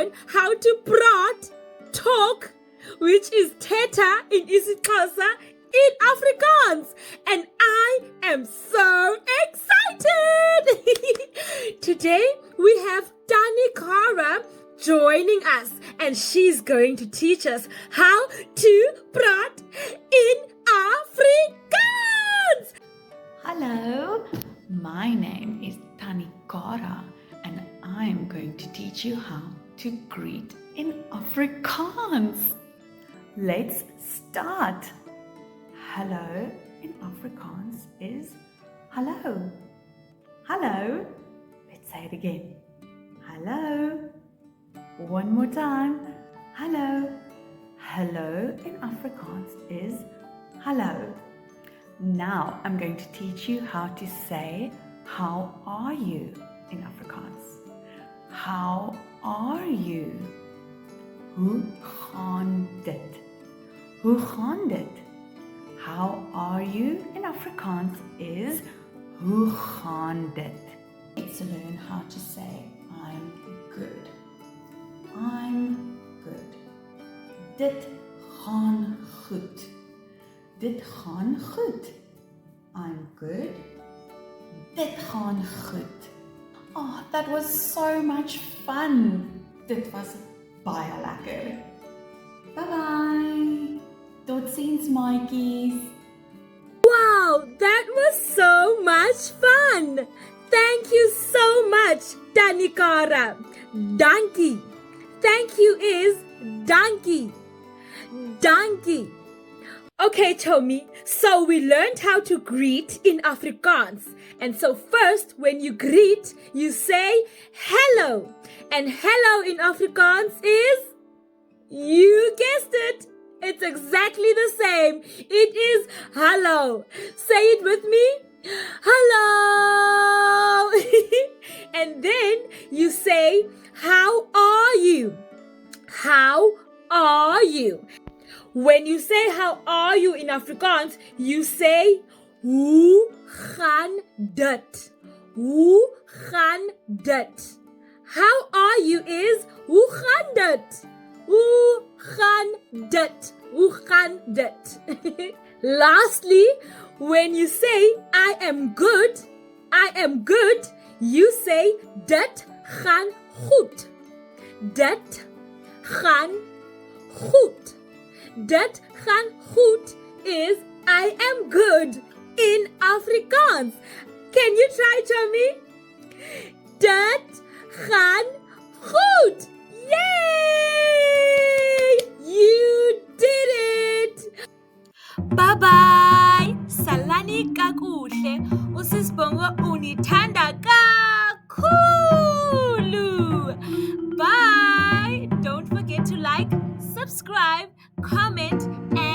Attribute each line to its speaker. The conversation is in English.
Speaker 1: learn how to praat, talk, which is thetha in isiXhosa, in Afrikaans. And I am so excited! Today we have Tannie Kara joining us, and she's going to teach us how to praat in Afrikaans.
Speaker 2: Hello, my name is Tannie Kara, and I'm going to teach you how to greet in Afrikaans. Let's start. Hello in Afrikaans is hello. Hello. Let's say it again. Hello. One more time. Hello. Hello in Afrikaans is hello. Now I'm going to teach you how to say how are you in Afrikaans. How are you? Hoe gaan dit? Hoe gaan dit? How are you in Afrikaans is hoe gaan dit? Let's learn how to say I'm good. I'm good. Dit gaan goed. Dit gaan goed. I'm good. Dit gaan goed. Oh, that was so much fun. Dit was baie lekker. Bye-bye. Totsiens, maatjies.
Speaker 1: Wow, that was so much fun. Thank you so much, Tannie Kara. Dankie. Thank you is dankie. Dankie. Okay, Chomi, so we learned how to greet in Afrikaans. And so first, when you greet, you say hello. And hello in Afrikaans is, you guessed it, it's exactly the same. It is hallo. Say it with me. Hello. And then you say, how are you? How are you? When you say how are you in Afrikaans, you say hoe gaan dit? Hoe gaan dit? How are you is hoe gaan dit? Hoe gaan dit? Hoe gaan dit? Lastly, when you say I am good, you say dit gaan goed. Dit gaan goed. Dit gaan goed is I am good in Afrikaans. Can you try, Chomi? Dit gaan goed. Yay! You did it! Bye-bye. Salani kakuhle. Sis'Bongo unithanda kakhulu. Bye. Don't forget to like, subscribe, comment, and